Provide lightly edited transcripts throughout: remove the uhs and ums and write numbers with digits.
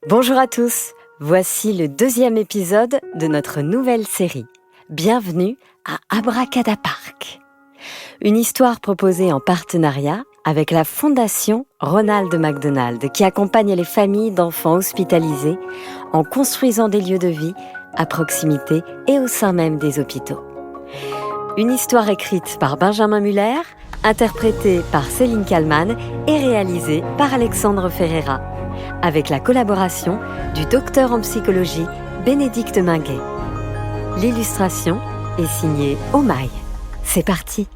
Bonjour à tous, voici le 2e épisode de notre nouvelle série. Bienvenue à Abracadapark. Une histoire proposée en partenariat avec la Fondation Ronald McDonald qui accompagne les familles d'enfants hospitalisés en construisant des lieux de vie à proximité et au sein même des hôpitaux. Une histoire écrite par Benjamin Muller, interprétée par Céline Kallmann et réalisée par Alexandre Ferreira, avec la collaboration du docteur en psychologie Bénédicte Minguet. L'illustration est signée Omaï. C'est parti.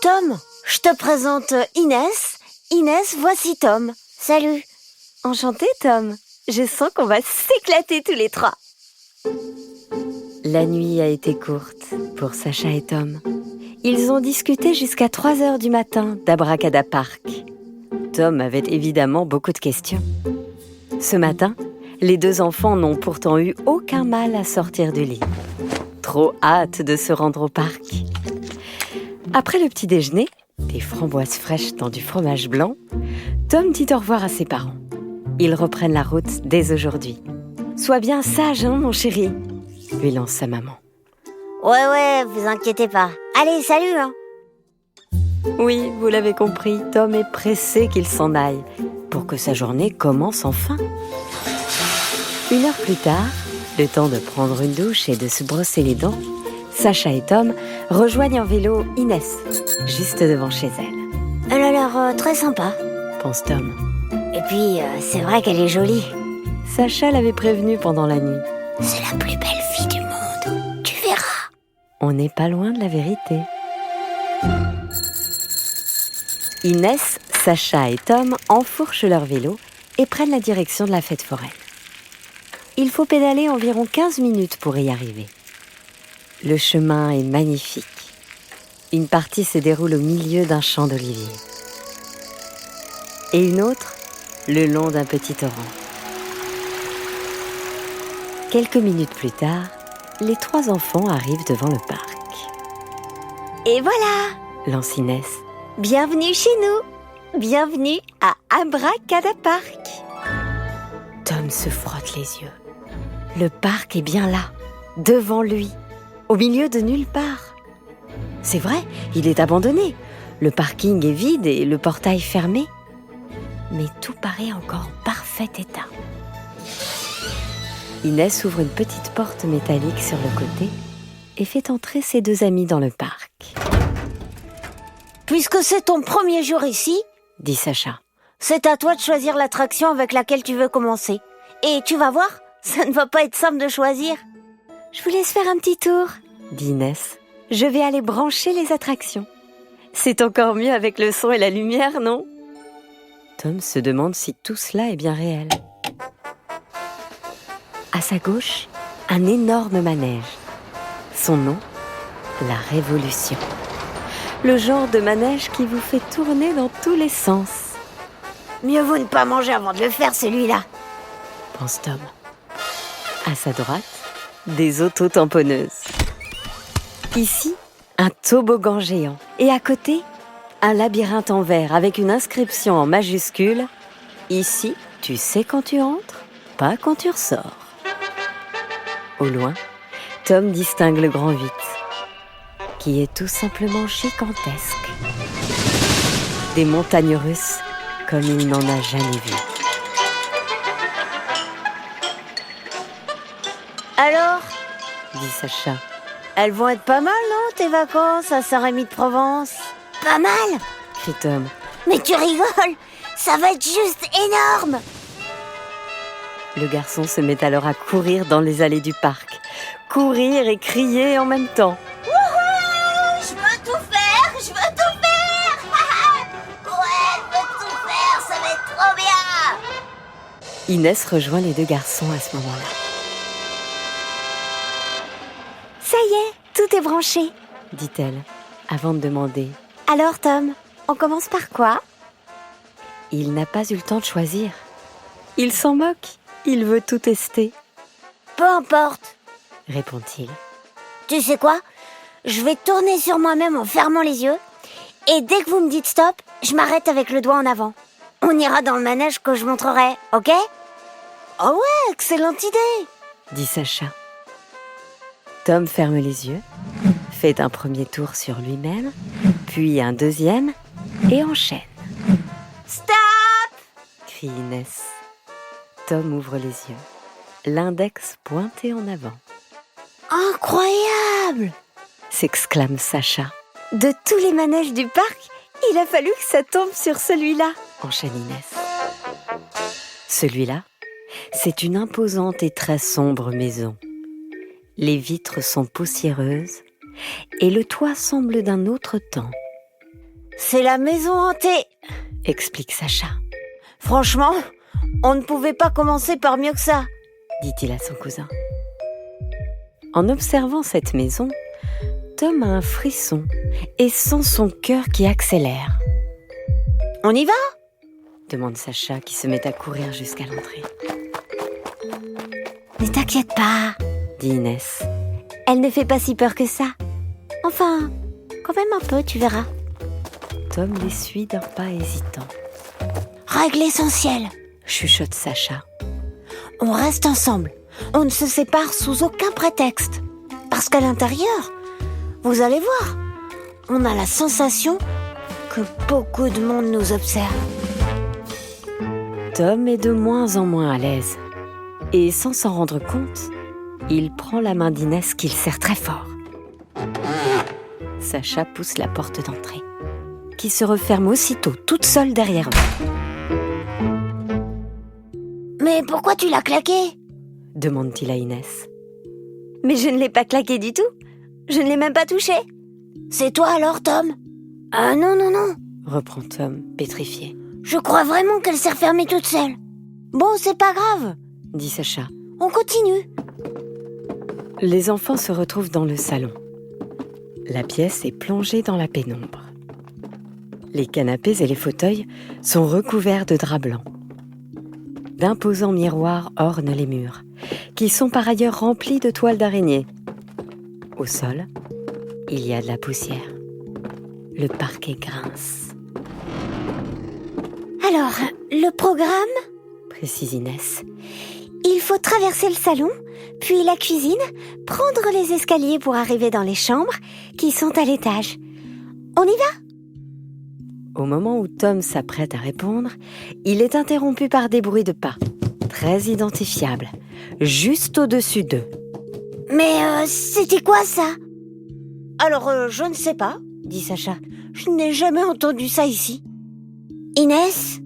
Tom, je te présente Inès. Inès, voici Tom. Salut. Enchantée, Tom. Je sens qu'on va s'éclater tous les trois. La nuit a été courte pour Sacha et Tom. Ils ont discuté jusqu'à 3h du matin d'Abracadapark. Tom avait évidemment beaucoup de questions. Ce matin, les deux enfants n'ont pourtant eu aucun mal à sortir du lit. Trop hâte de se rendre au parc. Après le petit déjeuner, des framboises fraîches dans du fromage blanc, Tom dit au revoir à ses parents. Ils reprennent la route dès aujourd'hui. « Sois bien sage, hein, mon chéri !» lui lance sa maman. Ouais, vous inquiétez pas. Allez, salut, hein. Oui, vous l'avez compris, Tom est pressé qu'il s'en aille pour que sa journée commence enfin. 1 heure plus tard, le temps de prendre une douche et de se brosser les dents, Sacha et Tom rejoignent en vélo Inès, juste devant chez elle. Elle a l'air très sympa. Pense Tom. Et puis, c'est vrai qu'elle est jolie. Sacha l'avait prévenue pendant la nuit. C'est la plus belle fille du monde. Tu verras. On n'est pas loin de la vérité. Inès, Sacha et Tom enfourchent leur vélo et prennent la direction de la fête foraine. Il faut pédaler environ 15 minutes pour y arriver. Le chemin est magnifique. Une partie se déroule au milieu d'un champ d'oliviers. Et une autre, le long d'un petit torrent. Quelques minutes plus tard, les 3 enfants arrivent devant le parc. Et voilà, Lance Inès. bienvenue chez nous. Bienvenue à Abracadapark. Tom se frotte les yeux. Le parc est bien là, devant lui, au milieu de nulle part. C'est vrai, il est abandonné. Le parking est vide et le portail fermé. Mais tout paraît encore en parfait état. Inès ouvre une petite porte métallique sur le côté et fait entrer ses 2 amis dans le parc. Puisque c'est ton premier jour ici, Dit Sacha. c'est à toi de choisir l'attraction avec laquelle tu veux commencer. Et tu vas voir, ça ne va pas être simple de choisir. Je vous laisse faire un petit tour, dit Inès. Je vais aller brancher les attractions. C'est encore mieux avec le son et la lumière, non ? Tom se demande si tout cela est bien réel. À sa gauche, un énorme manège. Son nom, la Révolution. Le genre de manège qui vous fait tourner dans tous les sens, Mieux vaut ne pas manger avant de le faire, celui-là. pense Tom. À sa droite, des auto-tamponneuses. Ici, un toboggan géant. Et à côté, un labyrinthe en verre avec une inscription en majuscule. Ici, tu sais quand tu entres, pas quand tu ressors. Au loin, Tom distingue le Grand 8, qui est tout simplement gigantesque. Des montagnes russes comme il n'en a jamais vu. Alors, Dit Sacha. elles vont être pas mal, non, tes vacances à Saint-Rémy de Provence? Pas mal? Crie Tom. Mais tu rigoles, ça va être juste énorme. Le garçon se met alors à courir dans les allées du parc. Courir et crier en même temps. Je veux tout faire, je veux tout faire. Ouais, je veux tout faire, ça va être trop bien. Inès rejoint les 2 garçons à ce moment-là. Ça y est, tout est branché. Dit-elle, avant de demander. Alors Tom, on commence par quoi? Il n'a pas eu le temps de choisir. Il s'en moque. Il veut tout tester, Peu importe. répond-il. Tu sais quoi? Je vais tourner sur moi-même en fermant les yeux. Et dès que vous me dites stop, je m'arrête avec le doigt en avant. On ira dans le manège que je montrerai, ok? Oh ouais, excellente idée, dit Sacha. Tom ferme les yeux, fait un premier tour sur lui-même, puis un deuxième et enchaîne. Stop! Crie Inès. Tom ouvre les yeux, l'index pointé en avant. Incroyable! S'exclame Sacha. De tous les manèges du parc, il a fallu que ça tombe sur celui-là, enchaîne Inès. Celui-là, c'est une imposante et très sombre maison. Les vitres sont poussiéreuses et le toit semble d'un autre temps. C'est la maison hantée, Explique Sacha, franchement, on ne pouvait pas commencer par mieux que ça. dit-il à son cousin. En observant cette maison, Tom a un frisson et sent son cœur qui accélère. On y va? Demande Sacha qui se met à courir jusqu'à l'entrée. Ne t'inquiète pas, Dit Inès. elle ne fait pas si peur que ça. Enfin, quand même un peu, tu verras. Tom les suit d'un pas hésitant. Règle essentielle, Chuchote Sacha. on reste ensemble. On ne se sépare sous aucun prétexte. Parce qu'à l'intérieur, vous allez voir, on a la sensation que beaucoup de monde nous observe. Tom est de moins en moins à l'aise. Et sans s'en rendre compte, il prend la main d'Inès qu'il serre très fort. Sacha pousse la porte d'entrée, qui se referme aussitôt toute seule derrière eux. Mais pourquoi tu l'as claqué? Demande-t-il à Inès. Mais je ne l'ai pas claqué du tout. Je ne l'ai même pas touché. C'est toi alors, Tom? Ah non, non, non. Reprend Tom, pétrifié. Je crois vraiment qu'elle s'est refermée toute seule. Bon, c'est pas grave. Dit Sacha. On continue. Les enfants se retrouvent dans le salon. La pièce est plongée dans la pénombre. Les canapés et les fauteuils sont recouverts de drap blanc. D'imposants miroirs ornent les murs, qui sont par ailleurs remplis de toiles d'araignée. Au sol, il y a de la poussière. Le parquet grince. Alors, le programme? Précise Inès. Il faut traverser le salon, puis la cuisine, prendre les escaliers pour arriver dans les chambres qui sont à l'étage. On y va? Au moment où Tom s'apprête à répondre, il est interrompu par des bruits de pas, très identifiables, juste au-dessus d'eux. Mais c'était quoi ça? Alors, je ne sais pas, dit Sacha. Je n'ai jamais entendu ça ici. Inès?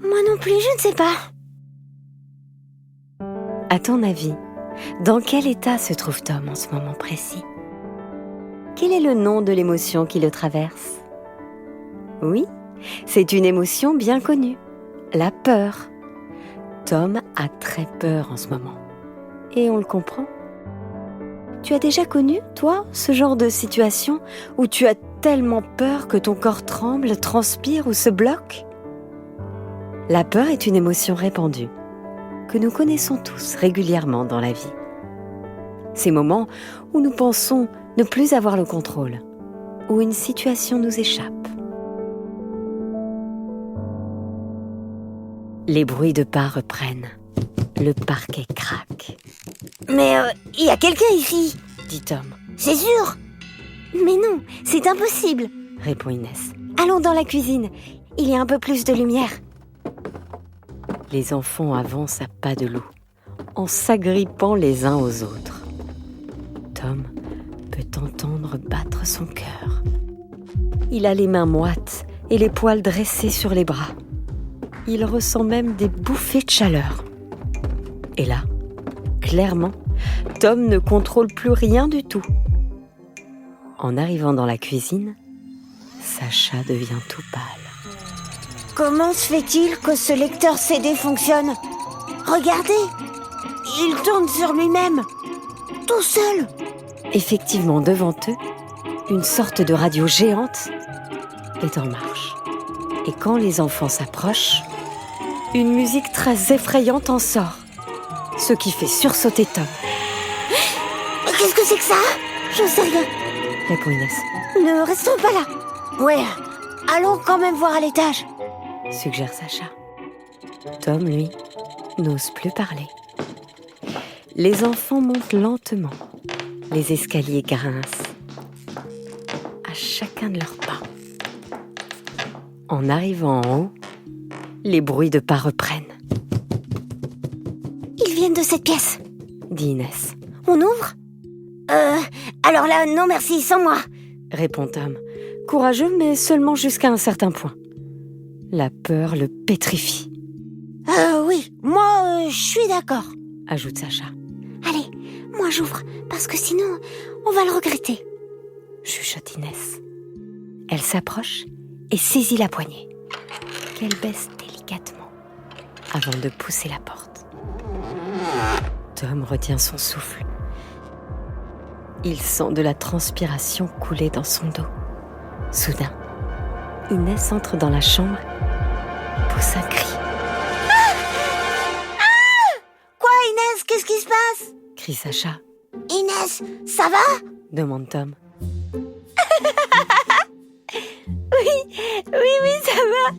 Moi non plus, je ne sais pas. À ton avis, dans quel état se trouve Tom en ce moment précis? Quel est le nom de l'émotion qui le traverse? Oui, c'est une émotion bien connue, la peur. Tom a très peur en ce moment. Et on le comprend. Tu as déjà connu, toi, ce genre de situation où tu as tellement peur que ton corps tremble, transpire ou se bloque? La peur est une émotion répandue, que nous connaissons tous régulièrement dans la vie. Ces moments où nous pensons ne plus avoir le contrôle, où une situation nous échappe. Les bruits de pas reprennent. Le parquet craque. Mais il y a quelqu'un ici, Dit Tom, c'est sûr. Mais non, c'est impossible. répond Inès. Allons dans la cuisine, il y a un peu plus de lumière. Les enfants avancent à pas de loup, en s'agrippant les uns aux autres. Tom peut entendre battre son cœur. Il a les mains moites et les poils dressés sur les bras. Il ressent même des bouffées de chaleur. Et là, clairement, Tom ne contrôle plus rien du tout. En arrivant dans la cuisine, Sacha devient tout pâle. Comment se fait-il que ce lecteur CD fonctionne? Regardez, il tourne sur lui-même, tout seul. Effectivement, devant eux, une sorte de radio géante est en marche. Et quand les enfants s'approchent, une musique très effrayante en sort, ce qui fait sursauter Tom. Mais qu'est-ce que c'est que ça? J'en sais rien. Répond Inès, Ne restons pas là. Ouais, allons quand même voir à l'étage. suggère Sacha. Tom, lui, n'ose plus parler. Les enfants montent lentement. Les escaliers grincent à chacun de leurs pas. En arrivant en haut, les bruits de pas reprennent. Ils viennent de cette pièce, Dit Inès. On ouvre ? Alors là, non merci, sans moi. Répond Tom, courageux mais seulement jusqu'à un certain point. La peur le pétrifie, Oui, moi, je suis d'accord. ajoute Sacha. Allez, moi j'ouvre, parce que sinon, on va le regretter. Chuchote Inès. Elle s'approche et saisit la poignée, qu'elle baisse délicatement avant de pousser la porte. Tom retient son souffle. Il sent de la transpiration couler dans son dos. Soudain, Inès entre dans la chambre, pousse un cri. Quoi, Inès, qu'est-ce qui se passe ? Crie Sacha, Inès, ça va ? demande Tom. Oui, ça va.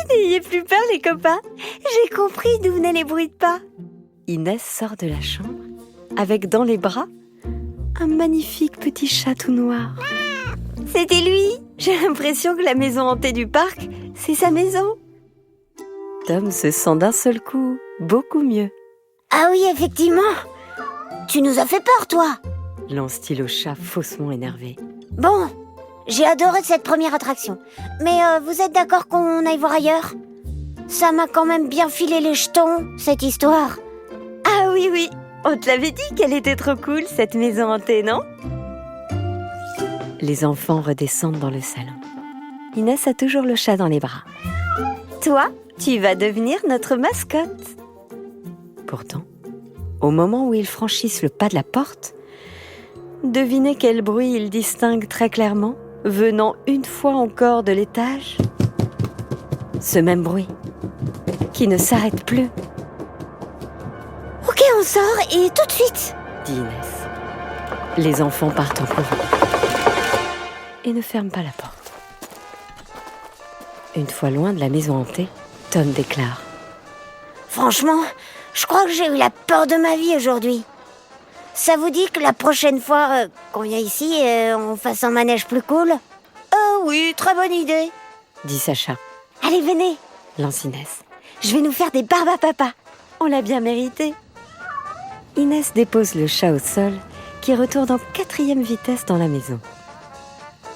N'ayez plus peur, les copains. J'ai compris d'où venaient les bruits de pas. Inès sort de la chambre avec dans les bras un magnifique petit chat tout noir. C'était lui. J'ai l'impression que la maison hantée du parc, c'est sa maison. Tom se sent d'un seul coup beaucoup mieux. Ah oui, effectivement. Tu nous as fait peur, toi. Lance-t-il au chat faussement énervé. Bon, j'ai adoré cette première attraction. Mais vous êtes d'accord qu'on aille voir ailleurs ? Ça m'a quand même bien filé les jetons, cette histoire. Ah oui, on te l'avait dit qu'elle était trop cool, cette maison hantée, non ? Les enfants redescendent dans le salon. Inès a toujours le chat dans les bras. Toi, tu vas devenir notre mascotte. Pourtant, au moment où ils franchissent le pas de la porte, devinez quel bruit ils distinguent très clairement, venant une fois encore de l'étage. Ce même bruit, qui ne s'arrête plus, Ok, on sort et tout de suite. dit Inès. Les enfants partent en courant et ne ferment pas la porte. Une fois loin de la maison hantée, Tom déclare. Franchement, je crois que j'ai eu la peur de ma vie aujourd'hui. Ça vous dit que la prochaine fois qu'on vient ici, on fasse un manège plus cool ? Oui, très bonne idée, Dit Sacha, Allez, venez, lance Inès. je vais nous faire des barbes à papa. On l'a bien mérité. Inès dépose le chat au sol, qui retourne en 4e vitesse dans la maison.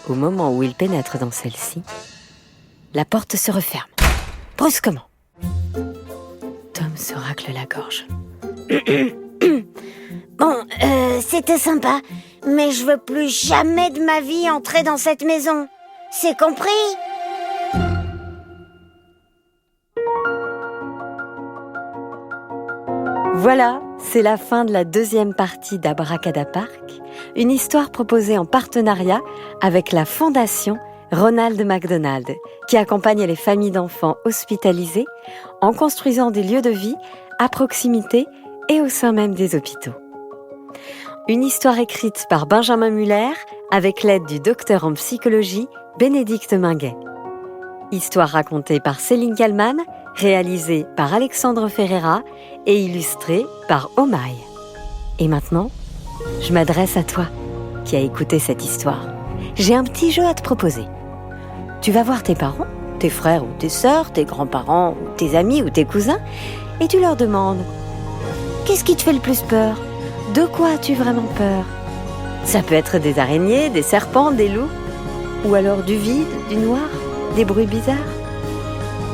Au moment où il pénètre dans celle-ci, la porte se referme, brusquement. Tom se racle la gorge. Bon, c'était sympa, mais je veux plus jamais de ma vie entrer dans cette maison. C'est compris ? Voilà, c'est la fin de la 2e partie d'Abracadapark, une histoire proposée en partenariat avec la Fondation Ronald McDonald, qui accompagne les familles d'enfants hospitalisés en construisant des lieux de vie à proximité et au sein même des hôpitaux. Une histoire écrite par Benjamin Muller avec l'aide du docteur en psychologie Bénédicte Minguet. Histoire racontée par Céline Kallmann, réalisée par Alexandre Ferreira et illustrée par Omaï. Et maintenant, je m'adresse à toi qui as écouté cette histoire. J'ai un petit jeu à te proposer. Tu vas voir tes parents, tes frères ou tes sœurs, tes grands-parents ou tes amis ou tes cousins et tu leur demandes « Qu'est-ce qui te fait le plus peur ? De quoi as-tu vraiment peur ?» Ça peut être des araignées, des serpents, des loups ou alors du vide, du noir, des bruits bizarres.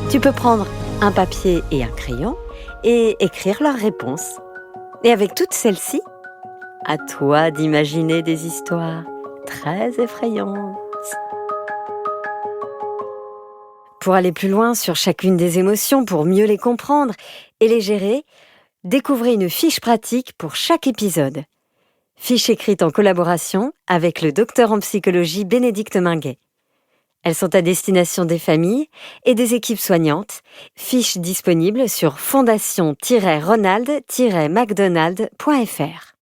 Tu peux prendre un papier et un crayon et écrire leurs réponses. Et avec toutes celles-ci, à toi d'imaginer des histoires très effrayantes. Pour aller plus loin sur chacune des émotions, pour mieux les comprendre et les gérer, découvrez une fiche pratique pour chaque épisode. Fiche écrite en collaboration avec le docteur en psychologie Bénédicte Minguet. Elles sont à destination des familles et des équipes soignantes. Fiches disponibles sur fondation-ronald-mcdonald.fr.